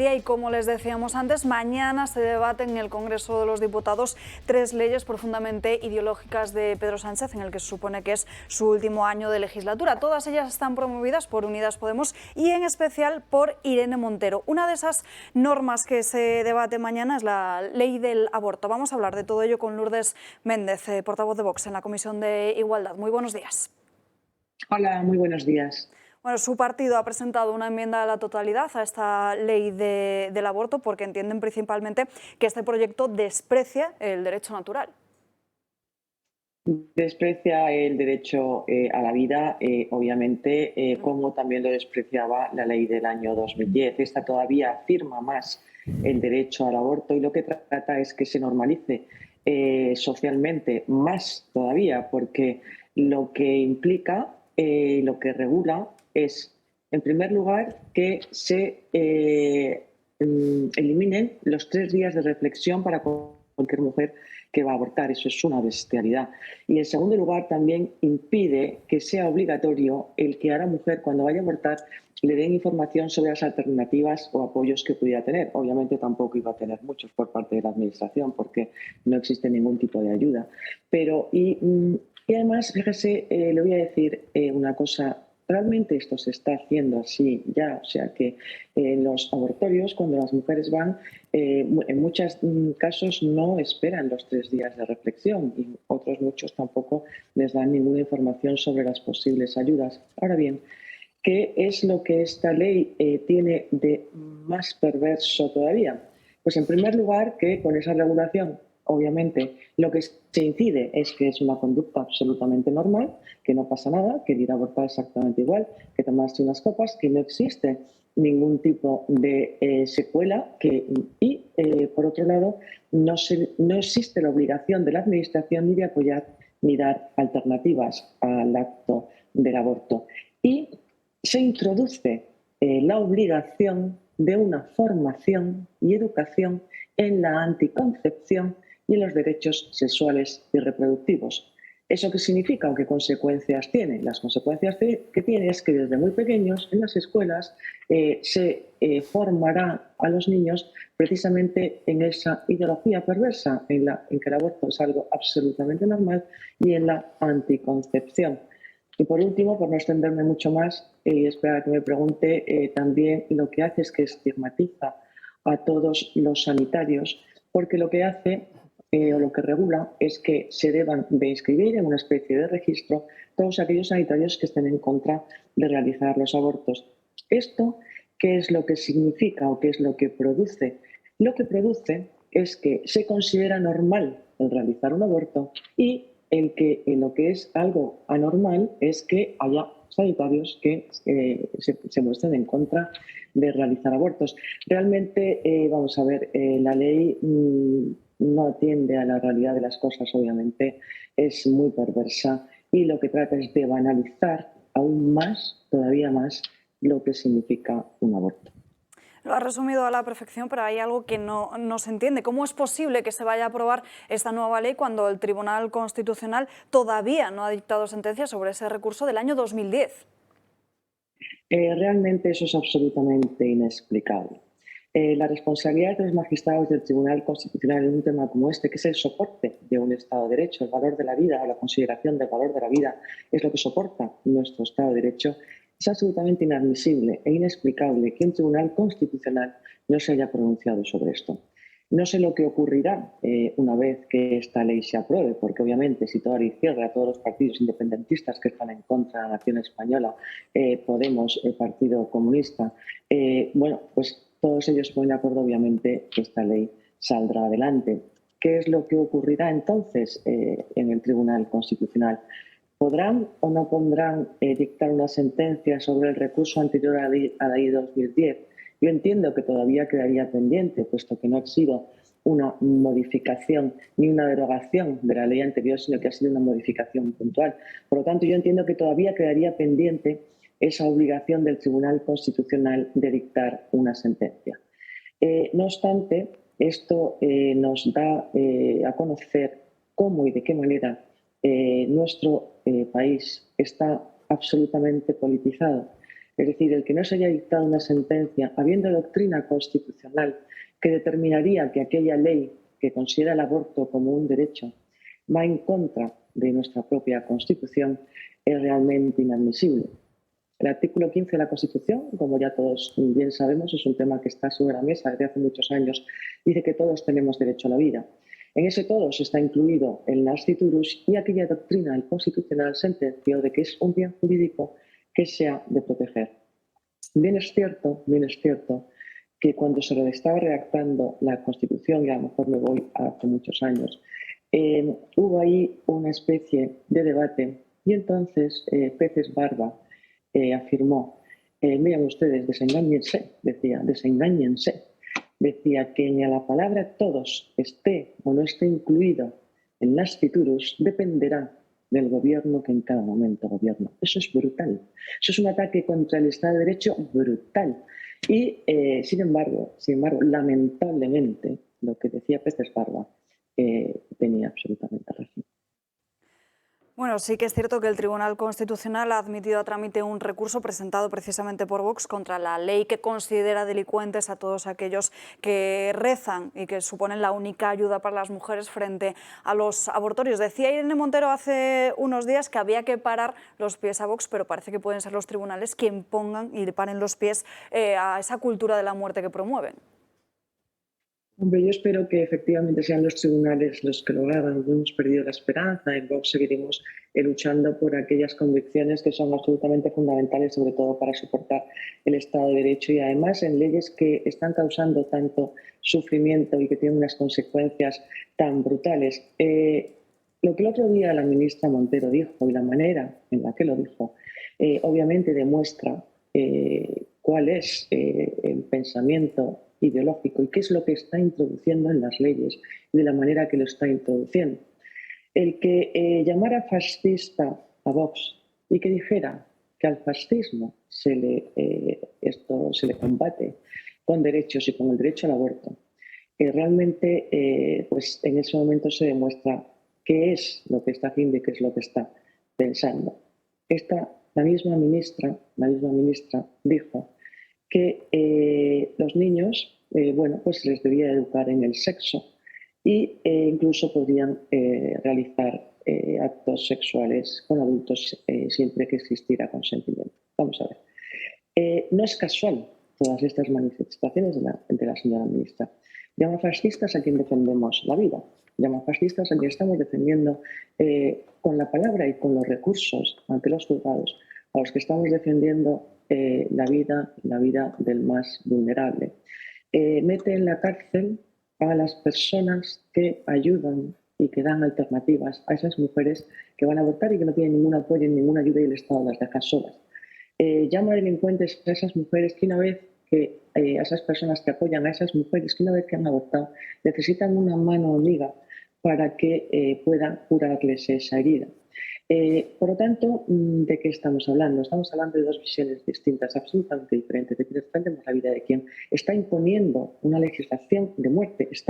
Y como les decíamos antes, mañana se debate en el Congreso de los Diputados 3 leyes profundamente ideológicas de Pedro Sánchez, en el que se supone que es su último año de legislatura. Todas ellas están promovidas por Unidas Podemos y en especial por Irene Montero. Una de esas normas que se debate mañana es la ley del aborto. Vamos a hablar de todo ello con Lourdes Méndez, portavoz de Vox en la Comisión de Igualdad. Muy buenos días. Hola, muy buenos días. Bueno, su partido ha presentado una enmienda a la totalidad a esta ley del aborto porque entienden principalmente que este proyecto desprecia el derecho natural. Desprecia el derecho a la vida, obviamente, como también lo despreciaba la ley del año 2010. Esta todavía afirma más el derecho al aborto y lo que trata es que se normalice socialmente más todavía, porque lo que implica, lo que regula es, en primer lugar, que se eliminen los 3 días de reflexión para cualquier mujer que va a abortar. Eso es una bestialidad. Y en segundo lugar, también impide que sea obligatorio el que a la mujer, cuando vaya a abortar, le den información sobre las alternativas o apoyos que pudiera tener. Obviamente tampoco iba a tener muchos por parte de la Administración porque no existe ningún tipo de ayuda. Pero, y además, fíjese, le voy a decir una cosa. Realmente esto se está haciendo así ya, o sea que en los abortorios, cuando las mujeres van, en muchos casos no esperan los 3 días de reflexión y otros muchos tampoco les dan ninguna información sobre las posibles ayudas. Ahora bien, ¿qué es lo que esta ley tiene de más perverso todavía? Pues en primer lugar que con esa regulación, obviamente, lo que se incide es que es una conducta absolutamente normal, que no pasa nada, que ir a abortar exactamente igual, que tomarse unas copas, que no existe ningún tipo de secuela y, por otro lado, no existe la obligación de la Administración ni de apoyar ni dar alternativas al acto del aborto. Y se introduce la obligación de una formación y educación en la anticoncepción y en los derechos sexuales y reproductivos. ¿Eso qué significa o qué consecuencias tiene? Las consecuencias que tiene es que desde muy pequeños en las escuelas se formará a los niños precisamente en esa ideología perversa, en que el aborto es algo absolutamente normal y en la anticoncepción. Y por último, por no extenderme mucho más y esperar a que me pregunte, también lo que hace es que estigmatiza a todos los sanitarios, porque lo que hace o lo que regula es que se deban de inscribir en una especie de registro todos aquellos sanitarios que estén en contra de realizar los abortos. ¿Esto qué es lo que significa o qué es lo que produce? Lo que produce es que se considera normal el realizar un aborto y en lo que es algo anormal es que haya sanitarios que se muestren en contra de realizar abortos. Realmente, vamos a ver, la ley no atiende a la realidad de las cosas, obviamente, es muy perversa y lo que trata es de banalizar aún más, todavía más, lo que significa un aborto. Lo ha resumido a la perfección, pero hay algo que no se entiende. ¿Cómo es posible que se vaya a aprobar esta nueva ley cuando el Tribunal Constitucional todavía no ha dictado sentencia sobre ese recurso del año 2010? Realmente eso es absolutamente inexplicable. La responsabilidad de los magistrados del Tribunal Constitucional en un tema como este, que es el soporte de un Estado de Derecho, el valor de la vida o la consideración del valor de la vida es lo que soporta nuestro Estado de Derecho, es absolutamente inadmisible e inexplicable que un Tribunal Constitucional no se haya pronunciado sobre esto. No sé lo que ocurrirá una vez que esta ley se apruebe, porque obviamente si toda la izquierda, todos los partidos independentistas que están en contra de la nación española, Podemos, el Partido Comunista, bueno, pues todos ellos se ponen de acuerdo, obviamente, que esta ley saldrá adelante. ¿Qué es lo que ocurrirá entonces en el Tribunal Constitucional? ¿Podrán o no podrán dictar una sentencia sobre el recurso anterior a la ley 2010? Yo entiendo que todavía quedaría pendiente, puesto que no ha sido una modificación ni una derogación de la ley anterior, sino que ha sido una modificación puntual. Por lo tanto, yo entiendo que todavía quedaría pendiente esa obligación del Tribunal Constitucional de dictar una sentencia. No obstante, esto nos da a conocer cómo y de qué manera nuestro país está absolutamente politizado. Es decir, el que no se haya dictado una sentencia, habiendo doctrina constitucional que determinaría que aquella ley que considera el aborto como un derecho va en contra de nuestra propia Constitución, es realmente inadmisible. El artículo 15 de la Constitución, como ya todos bien sabemos, es un tema que está sobre la mesa desde hace muchos años, dice que todos tenemos derecho a la vida. En ese todos está incluido el nasciturus y aquella doctrina del Constitucional sentenció de que es un bien jurídico que se ha de proteger. Bien es cierto que cuando se estaba redactando la Constitución, y a lo mejor me voy hace muchos años, hubo ahí una especie de debate y entonces Peces Barba afirmó, miren ustedes, desengáñense, decía, desengáñense. Decía que ni a la palabra todos esté o no esté incluido en nasciturus dependerá del gobierno que en cada momento gobierna. Eso es brutal. Eso es un ataque contra el Estado de Derecho brutal. Y, sin embargo, lamentablemente, lo que decía Peces Barba tenía absolutamente razón. Bueno, sí que es cierto que el Tribunal Constitucional ha admitido a trámite un recurso presentado precisamente por Vox contra la ley que considera delincuentes a todos aquellos que rezan y que suponen la única ayuda para las mujeres frente a los abortorios. Decía Irene Montero hace unos días que había que parar los pies a Vox, pero parece que pueden ser los tribunales quien pongan y paren los pies a esa cultura de la muerte que promueven. Hombre, yo espero que efectivamente sean los tribunales los que lo hagan. No hemos perdido la esperanza. En Vox seguiremos luchando por aquellas convicciones que son absolutamente fundamentales, sobre todo para soportar el Estado de Derecho y además en leyes que están causando tanto sufrimiento y que tienen unas consecuencias tan brutales. Lo que el otro día la ministra Montero dijo y la manera en la que lo dijo, obviamente demuestra cuál es el pensamiento ideológico y qué es lo que está introduciendo en las leyes y de la manera que lo está introduciendo. El que llamara fascista a Vox y que dijera que al fascismo se le combate con derechos y con el derecho al aborto, realmente pues en ese momento se demuestra qué es lo que está haciendo y qué es lo que está pensando. La misma ministra dijo que los niños, bueno, pues se les debía educar en el sexo y incluso podrían realizar actos sexuales con adultos siempre que existiera consentimiento. Vamos a ver. No es casual todas estas manifestaciones de la señora ministra. Llama fascistas a quien defendemos la vida. Llama fascistas a quien estamos defendiendo con la palabra y con los recursos ante los juzgados, a los que estamos defendiendo la vida del más vulnerable. Mete en la cárcel a las personas que ayudan y que dan alternativas a esas mujeres que van a abortar y que no tienen ningún apoyo, ninguna ayuda y el Estado las deja solas. Llama delincuentes a esas mujeres que una vez que a esas personas que apoyan a esas mujeres que una vez que han abortado necesitan una mano amiga para que puedan curarles esa herida. Por lo tanto, ¿de qué estamos hablando? Estamos hablando de dos visiones distintas, absolutamente diferentes, de que defendemos la vida de quien está imponiendo una legislación de muerte, Es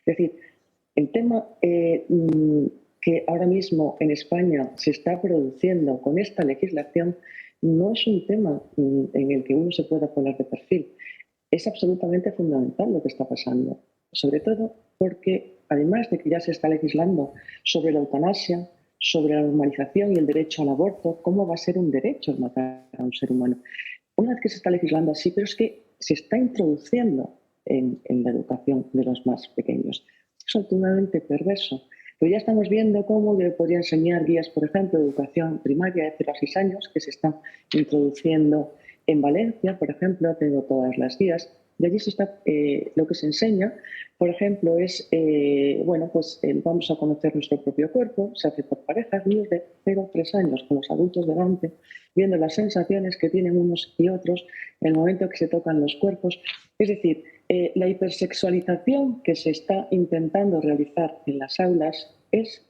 decir, el tema que ahora mismo en España se está produciendo con esta legislación no es un tema en el que uno se pueda poner de perfil. Es absolutamente fundamental lo que está pasando, sobre todo porque además de que ya se está legislando sobre la eutanasia, sobre la normalización y el derecho al aborto, ¿cómo va a ser un derecho matar a un ser humano? Una vez que se está legislando así, pero es que se está introduciendo en la educación de los más pequeños. Es absolutamente perverso. Pero ya estamos viendo cómo yo podría enseñar guías, por ejemplo, de educación primaria de 0 a 6 años, que se están introduciendo en Valencia, por ejemplo, tengo todas las guías. De allí se está, lo que se enseña, por ejemplo, es, vamos a conocer nuestro propio cuerpo, se hace por parejas, niños de 0 a 3 años, con los adultos delante, viendo las sensaciones que tienen unos y otros en el momento que se tocan los cuerpos. Es decir, la hipersexualización que se está intentando realizar en las aulas es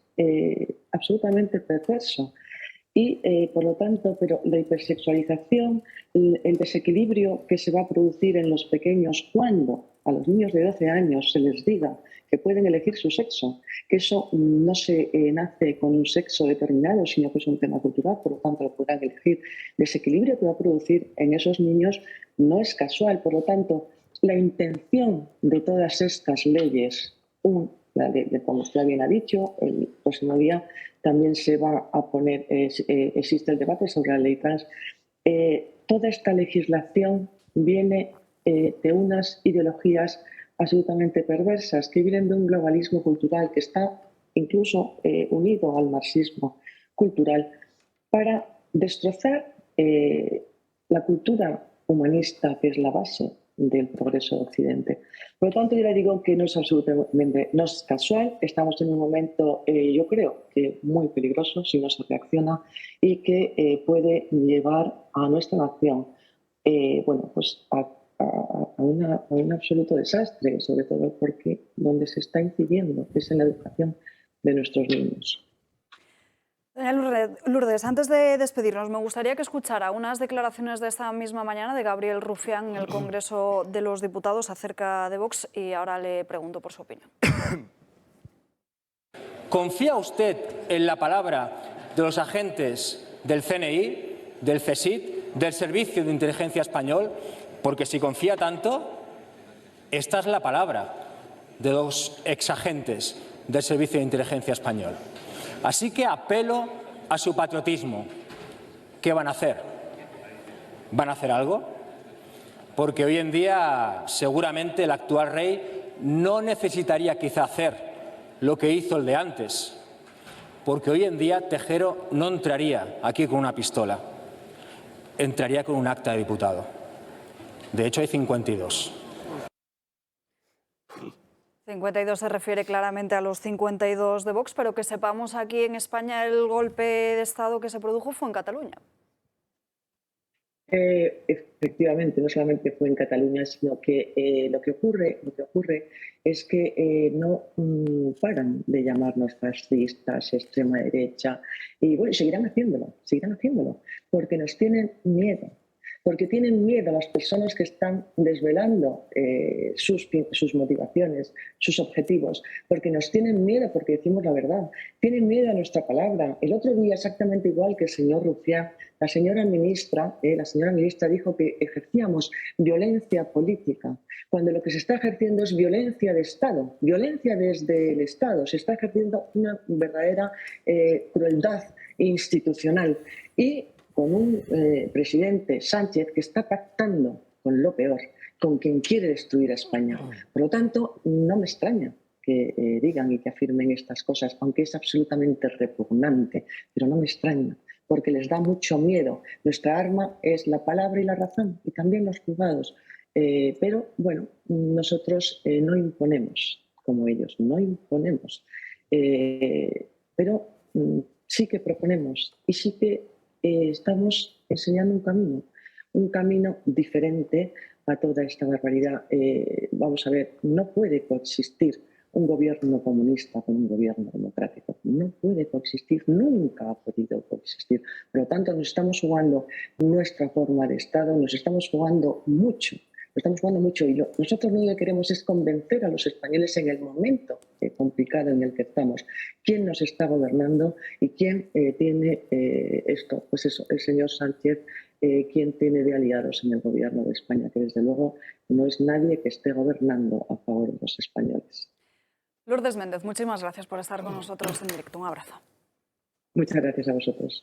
absolutamente perverso. Y, por lo tanto, pero la hipersexualización, el desequilibrio que se va a producir en los pequeños cuando a los niños de 12 años se les diga que pueden elegir su sexo, que eso no se nace con un sexo determinado, sino que es un tema cultural, por lo tanto lo podrán elegir. El desequilibrio que va a producir en esos niños no es casual, por lo tanto, la intención de todas estas leyes, como usted bien ha dicho, el próximo día también se va a poner, existe el debate sobre la ley trans. Toda esta legislación viene de unas ideologías absolutamente perversas que vienen de un globalismo cultural que está incluso unido al marxismo cultural para destrozar la cultura humanista, que es la base del progreso de Occidente. Por lo tanto, yo le digo que no es absolutamente, no es casual, estamos en un momento, yo creo, que muy peligroso si no se reacciona y que puede llevar a nuestra nación pues a un absoluto desastre, sobre todo porque donde se está incidiendo es en la educación de nuestros niños. Doña Lourdes, antes de despedirnos, me gustaría que escuchara unas declaraciones de esta misma mañana de Gabriel Rufián en el Congreso de los Diputados acerca de Vox y ahora le pregunto por su opinión. ¿Confía usted en la palabra de los agentes del CNI, del CSIC, del Servicio de Inteligencia Español? Porque si confía tanto, esta es la palabra de los exagentes del Servicio de Inteligencia Español. Así que apelo a su patriotismo. ¿Qué van a hacer? ¿Van a hacer algo? Porque hoy en día seguramente el actual rey no necesitaría quizá hacer lo que hizo el de antes, porque hoy en día Tejero no entraría aquí con una pistola, entraría con un acta de diputado. De hecho hay 52. 52 se refiere claramente a los 52 de Vox, pero que sepamos aquí en España el golpe de Estado que se produjo fue en Cataluña. Efectivamente, no solamente fue en Cataluña, sino que lo que ocurre es que no paran de llamarnos fascistas, extrema derecha, y bueno, seguirán haciéndolo, porque nos tienen miedo. Porque tienen miedo a las personas que están desvelando sus motivaciones, sus objetivos, porque nos tienen miedo porque decimos la verdad, tienen miedo a nuestra palabra. El otro día, exactamente igual que el señor Rufián, la señora ministra dijo que ejercíamos violencia política, cuando lo que se está ejerciendo es violencia de Estado, violencia desde el Estado, se está ejerciendo una verdadera crueldad institucional. Y con un presidente Sánchez que está pactando con lo peor, con quien quiere destruir a España. Por lo tanto, no me extraña que digan y que afirmen estas cosas, aunque es absolutamente repugnante, pero no me extraña, porque les da mucho miedo. Nuestra arma es la palabra y la razón, y también los juzgados. Pero, bueno, nosotros no imponemos como ellos, no imponemos. Pero sí que proponemos y sí que estamos enseñando un camino diferente a toda esta barbaridad. Vamos a ver, no puede coexistir un gobierno comunista con un gobierno democrático. No puede coexistir, nunca ha podido coexistir. Por lo tanto, nos estamos jugando nuestra forma de Estado, nos estamos jugando mucho. Y nosotros lo único que queremos es convencer a los españoles en el momento complicado en el que estamos, quién nos está gobernando y quién tiene esto, pues eso, el señor Sánchez, quién tiene de aliados en el gobierno de España, que desde luego no es nadie que esté gobernando a favor de los españoles. Lourdes Méndez, muchísimas gracias por estar con nosotros en directo. Un abrazo. Muchas gracias a vosotros.